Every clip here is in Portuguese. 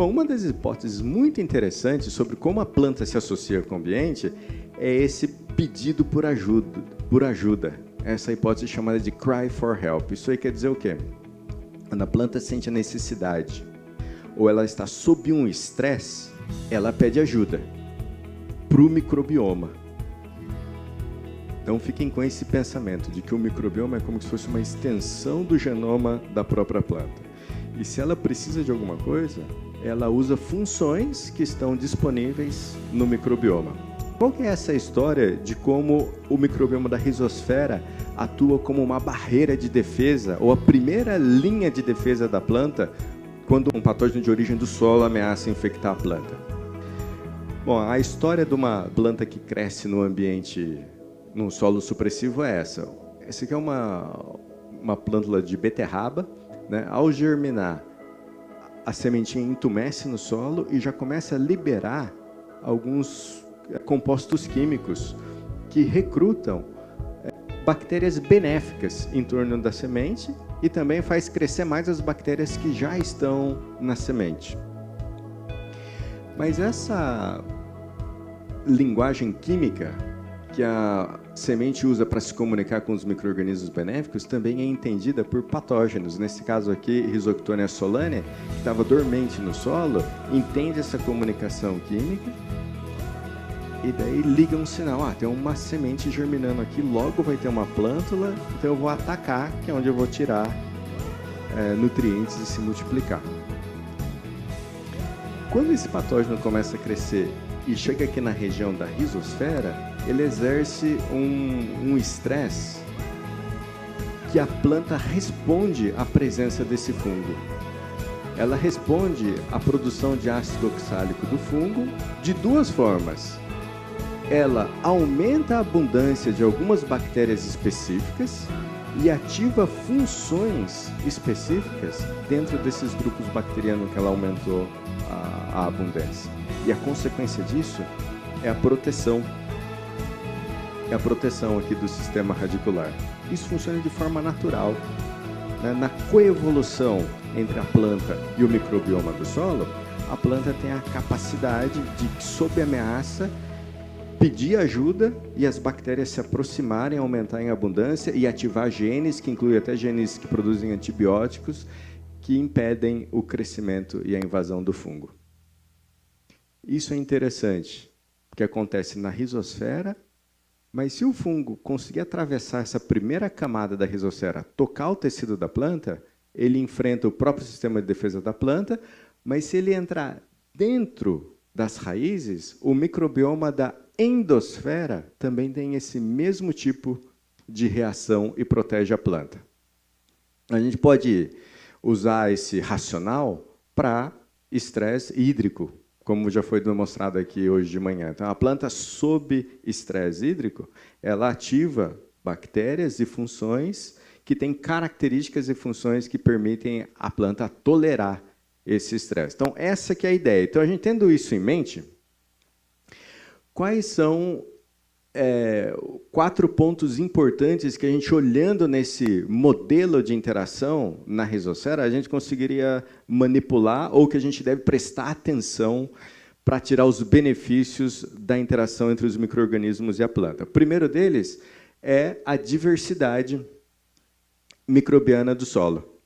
Bom, uma das hipóteses muito interessantes sobre como a planta se associa com o ambiente é esse pedido por ajuda. Essa hipótese chamada de cry for help. Isso aí quer dizer o quê? Quando a planta sente a necessidade ou ela está sob um estresse, ela pede ajuda para o microbioma. Então fiquem com esse pensamento de que o microbioma é como se fosse uma extensão do genoma da própria planta. E se ela precisa de alguma coisa, ela usa funções que estão disponíveis no microbioma. Qual que é essa história de como o microbioma da rizosfera atua como uma barreira de defesa ou a primeira linha de defesa da planta quando um patógeno de origem do solo ameaça infectar a planta? Bom, a história de uma planta que cresce no ambiente, num solo supressivo é essa. Essa aqui é uma plântula de beterraba, né? Ao germinar, a sementinha entumece no solo e já começa a liberar alguns compostos químicos que recrutam bactérias benéficas em torno da semente e também faz crescer mais as bactérias que já estão na semente. Mas essa linguagem química que a semente usa para se comunicar com os micro-organismos benéficos também é entendida por patógenos. Nesse caso aqui, Rhizoctonia solanae, que estava dormente no solo, entende essa comunicação química e daí liga um sinal. Tem uma semente germinando aqui, logo vai ter uma plântula, então eu vou atacar, que é onde eu vou tirar nutrientes e se multiplicar. Quando esse patógeno começa a crescer e chega aqui na região da rizosfera, ele exerce um estresse que a planta responde à presença desse fungo. Ela responde à produção de ácido oxálico do fungo de duas formas. Ela aumenta a abundância de algumas bactérias específicas e ativa funções específicas dentro desses grupos bacterianos que ela aumentou a abundância. E a consequência disso é a proteção. É a proteção aqui do sistema radicular. Isso funciona de forma natural. Na coevolução entre a planta e o microbioma do solo, a planta tem a capacidade de, sob ameaça, pedir ajuda e as bactérias se aproximarem, aumentar em abundância e ativar genes, que incluem até genes que produzem antibióticos, que impedem o crescimento e a invasão do fungo. Isso é interessante, porque acontece na rizosfera, mas se o fungo conseguir atravessar essa primeira camada da rizosfera, tocar o tecido da planta, ele enfrenta o próprio sistema de defesa da planta, mas se ele entrar dentro das raízes, o microbioma da endosfera também tem esse mesmo tipo de reação e protege a planta. A gente pode usar esse racional para estresse hídrico, como já foi demonstrado aqui hoje de manhã. Então, a planta sob estresse hídrico, ela ativa bactérias e funções que têm características e funções que permitem a planta tolerar esse estresse. Então, essa que é a ideia. Então, a gente tendo isso em mente, quais são 4 pontos importantes que a gente, olhando nesse modelo de interação na rizosfera, a gente conseguiria manipular ou que a gente deve prestar atenção para tirar os benefícios da interação entre os micro-organismos e a planta. O primeiro deles é a diversidade microbiana do solo.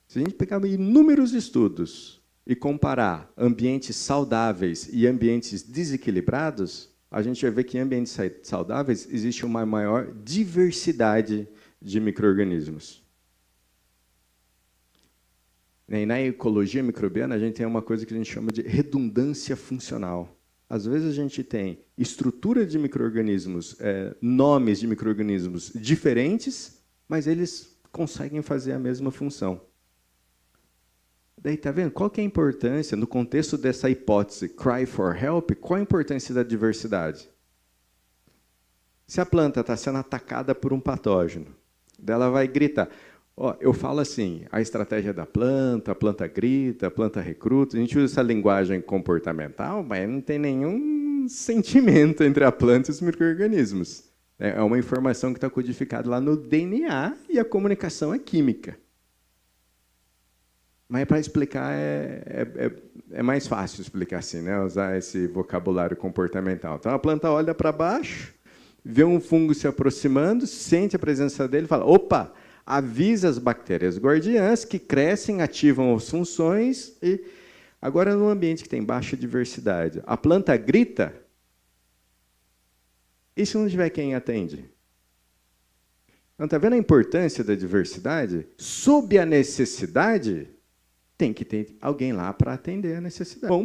Se a gente pegar inúmeros estudos e comparar ambientes saudáveis e ambientes desequilibrados, a gente vai ver que em ambientes saudáveis existe uma maior diversidade de micro-organismos. E na ecologia microbiana, a gente tem uma coisa que a gente chama de redundância funcional. Às vezes a gente tem estrutura de micro-organismos, nomes de micro-organismos diferentes, mas eles conseguem fazer a mesma função. Daí, tá vendo? Qual que é a importância, no contexto dessa hipótese, cry for help, qual a importância da diversidade? Se a planta está sendo atacada por um patógeno, ela vai gritar. Eu falo assim, a estratégia da planta, a planta grita, a planta recruta, a gente usa essa linguagem comportamental, mas não tem nenhum sentimento entre a planta e os micro-organismos. É uma informação que está codificada lá no DNA e a comunicação é química. Mas para explicar é mais fácil explicar assim, né? Usar esse vocabulário comportamental. Então a planta olha para baixo, vê um fungo se aproximando, sente a presença dele e fala: opa, avisa as bactérias guardiãs que crescem, ativam as funções. E agora, num ambiente que tem baixa diversidade, a planta grita, e se não tiver quem atende? Então, está vendo a importância da diversidade? Sob a necessidade, tem que ter alguém lá para atender a necessidade. Bom,